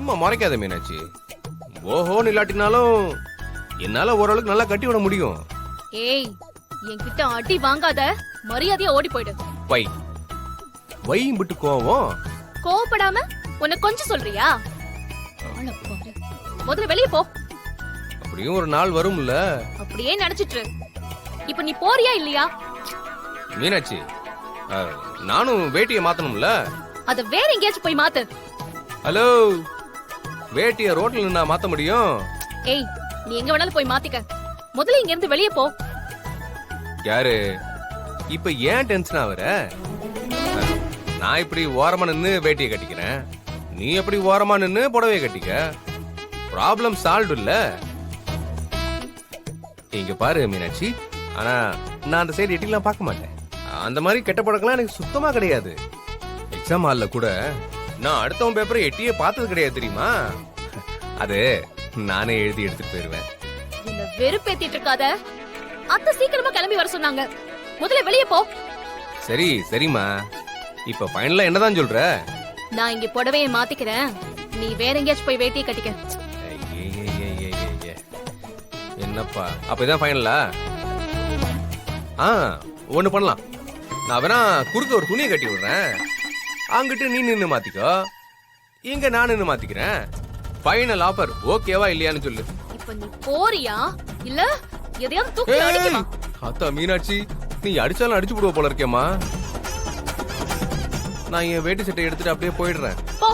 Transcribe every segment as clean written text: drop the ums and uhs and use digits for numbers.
சும்மா முறைக்காத மீனாட்சி. ஓஹோன்னு இல்லாட்டினாலும் என்னால ஓரளவுக்கு நல்லா கட்டி விட முடியும். ஏய், என்கிட்ட அடி வாங்காத, மரியாதையா ஓடி போயிடு. வை வையும் விட்டு கோவம். கோவப்படாம உன்னை கொஞ்சம் சொல்றியா? ஆள பாரு. முதல்ல வெளிய போ. அப்படியும் ஒரு நாள் வரும்ல. அப்படியே நினைச்சிட்டு. இப்ப நீ போறியா இல்லையா? மீனாட்சி, நானும் வேட்டியை மாத்தணும்ல. அத வேற எங்கேயாச்சும் போய் மாத்து. ஹலோ, வேட்டிய ரோட்ல நின்னா மாத்த முடியும்? ஏய், நீ எங்க வேணாலும் போய் மாத்திக்க. முதல்ல இங்க இருந்து வெளிய போ. யாரு இப்ப ஏன் டென்ஷன் ஆவற? நான் இப்படி ஓரமா நின்னு வேட்டியை கட்டிக்கிறேன், நீ எப்படி ஓரமா நின்னு புடவையை கட்டிக்க. ப்ராப்ளம் சால்வ் இல்ல. இங்க பாரு மீனாட்சி, ஆனா நான் அந்த சைடு எட்டிலாம் பார்க்க மாட்டேன். அந்த மாதிரி கெட்ட பழக்கம்லாம் எனக்கு சுத்தமா கிடையாது. எக்ஸாம் ஹால்ல கூட நான் அடுத்தவன் பேப்பரை எட்டியே பார்த்தது கிடையாது தெரியுமா? அது நானே எழுதி எடுத்துட்டு போயிருவேன். இந்த வெறுப்பேத்திட்டு இருக்காத. அத்தை சீக்கிரமா கிளம்பி வர சொன்னாங்க. முதல்ல வெளிய போ. சரி சரிமா, இப்ப ஃபைனலா என்னதான் சொல்ற? நான் இங்க புடவையை மாத்திக்கிறேன், நீ வேற எங்கேயாச்சும் போய் வேட்டியை கட்டிக்க. என்னப்பா, அப்ப இதான் ஃபைனலா? ஒண்ணு பண்ணலாம். நான் வேணா குறுக்க ஒரு துணியை கட்டி விடுறேன், அங்கிட்டு நீ நின்னு மாத்திக்கோ, இங்க நான் நின்னு மாத்திக்கிறேன். ஃபைனல் ஆஃபர் ஓகேவா இல்லையான்னு சொல்லு. இப்ப நீ போறியா இல்ல எதையாவது தூக்கி அடிக்கமா? அத்தா மீனாட்சி, நீ அடிச்சாலும் அடிச்சு விடுவ போல இருக்கேம்மா. நான் என் வேட்டி சட்டை எடுத்துட்டு அப்படியே போயிடுறேன். போ.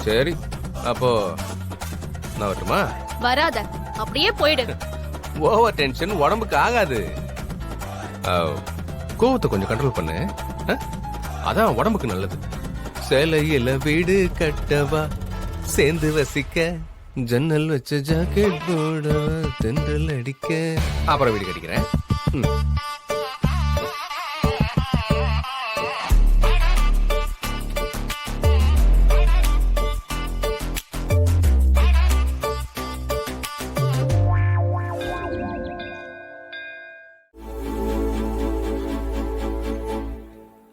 சரி, அப்போ நான் வரட்டுமா? வராத, அப்படியே போயிடு. ஓவர் டென்ஷன் உடம்புக்கு ஆகாது. கோவத்தை கொஞ்சம் கண்ட்ரோல் பண்ணு, அதான் உடம்புக்கு நல்லது. சேலையில வீடு கட்டவா, சேர்ந்து வசிக்க, ஜன்னல் வச்ச ஜாக்கெட் போடவா, தென்றல் அடிக்க. அப்புறம் வீடு கட்டிக்கிறேன்.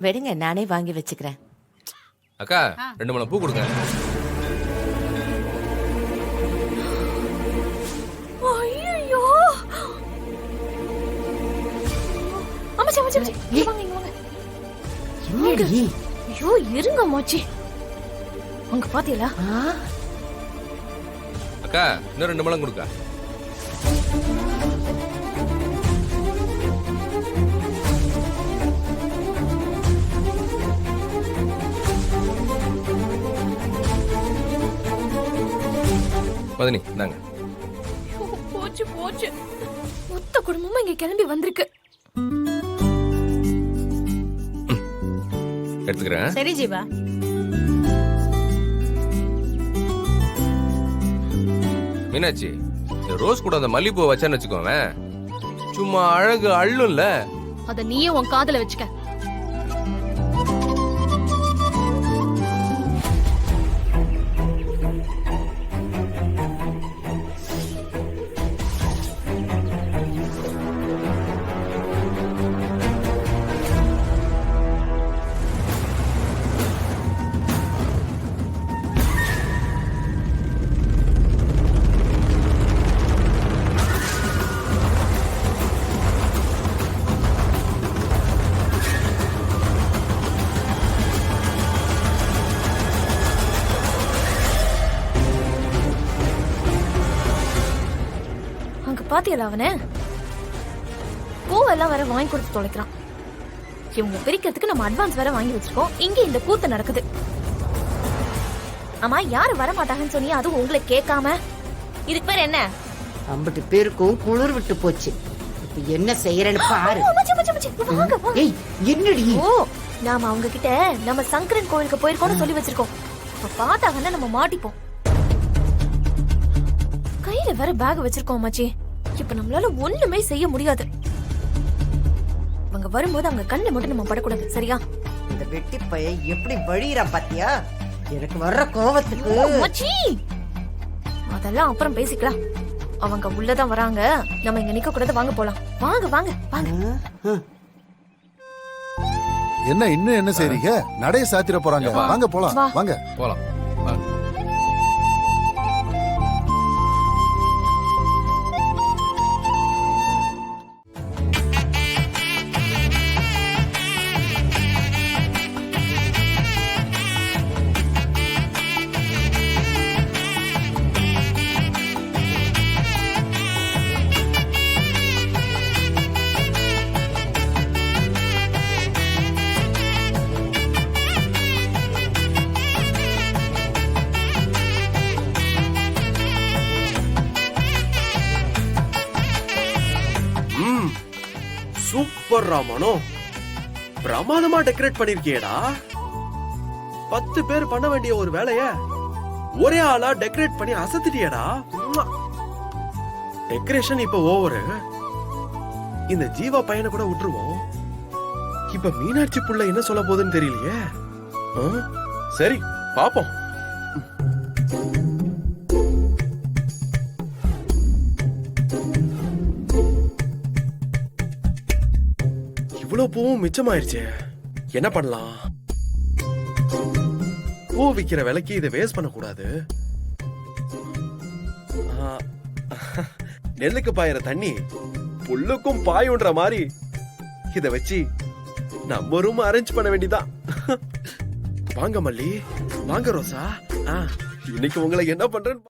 வெடுங்க, நானே வாங்கி வச்சுக்கிறேன். அக்கா, 2 முழம் பூ கொடுங்க. ஐயோ, அம்மாச்சி அம்மாச்சி அம்மாச்சி, இங்க வாங்க இங்க வாங்க. என்னடி? ஐயோ இருங்க அம்மாச்சி. அங்க பாத்தீங்களா? அக்கா, இன்னும் 2 முழம் கொடுங்க. மதனி, நாங்க போச்சு போச்சு, மொத்த குடும்பமும் இங்க கிளம்பி வந்திருக்கு. எடுத்துக்கிறேன். சரி ஜீவா. மீனாட்சி, இந்த ரோஸ் கூட அந்த மல்லிப்பூ வச்சான்னு வச்சுக்கோங்க, சும்மா அழகு அள்ளும்ல. அத நீயே உன் காதுல வச்சுக்க. பாத்தியல அவன பூவெல்லாம் வேற வாங்கி கொடுத்து தொலைக்கிறான். இவங்க பிரிக்கிறதுக்கு நம்ம அட்வான்ஸ் வேற வாங்கி வச்சிருக்கோம். இங்க இந்த கூத்து நடக்குது. ஆமா, யாரு வர மாட்டாங்கன்னு சொன்னீங்க, அதுவும் உங்களை கேட்காம. இதுக்கு பேர் என்ன? 50 பேருக்கும் குளிர் விட்டு போச்சு. இப்ப என்ன செய்யறன்னு பாரு. ஏய், என்னடி? ஓ, நாம அவங்க கிட்ட நம்ம சங்கரன் கோவிலுக்கு போயிருக்கோம்னு சொல்லி வச்சிருக்கோம். இப்ப பாத்தாங்கன்னா நம்ம மாட்டிப்போம். கையில வேற பேக் வச்சிருக்கோம் மச்சி. இப்ப நம்மளால ஒண்ணுமே செய்ய முடியாது. அவங்க வரும்போது அவங்க கண்ணுல மட்டும் நம்ம படக்கூடாது, சரியா? இந்த வெட்டி பையன் எப்படி வழியிறான் பாத்தியா? எனக்கு வர்ற கோவத்துக்கு மச்சி, அதெல்லாம் அப்புறம் பேசிக்கலாம். அவங்க உள்ளதான் வராங்க, நம்ம இங்க நிக்க கூடாது. வாங்க போலாம். வாங்க வாங்க வாங்க. என்ன இன்னும் என்ன செய்றீங்க? நடைய சாத்திர போறாங்க. வாங்க போலாம். வா. வாங்க. போலாம். வா. சூப்பர் ராமனோ, பிரமாதமா டெக்கரேட் பண்ணிருக்கியேடா. 10 பேர் பண்ண வேண்டிய ஒரு வேலைய ஒரே ஆளா டெக்கரேட் பண்ணி அசத்திட்டியேடா. டெக்கரேஷன் இப்ப ஓவரு. இந்த ஜீவா பையனை கூட விட்டுருவோம். இப்ப மீனாட்சி புள்ள என்ன சொல்ல போகுதுன்னு தெரியலையே. சரி பாப்போம். இவ்வளவு பூவும் மிச்சமாயிருச்சே, என்ன பண்ணலாம்? பூ விக்கிற விலைக்கு இதை வேஸ்ட் பண்ண கூடாது. நெல்லுக்கு பாயிற தண்ணி புல்லுக்கும் பாயுன்ற மாதிரி இத வச்சு நம்ம ரூம் அரேஞ்ச் பண்ண வேண்டியதான். வாங்க மல்லி, வாங்க ரோசா. இன்னைக்கு உங்களை என்ன பண்றேன்னு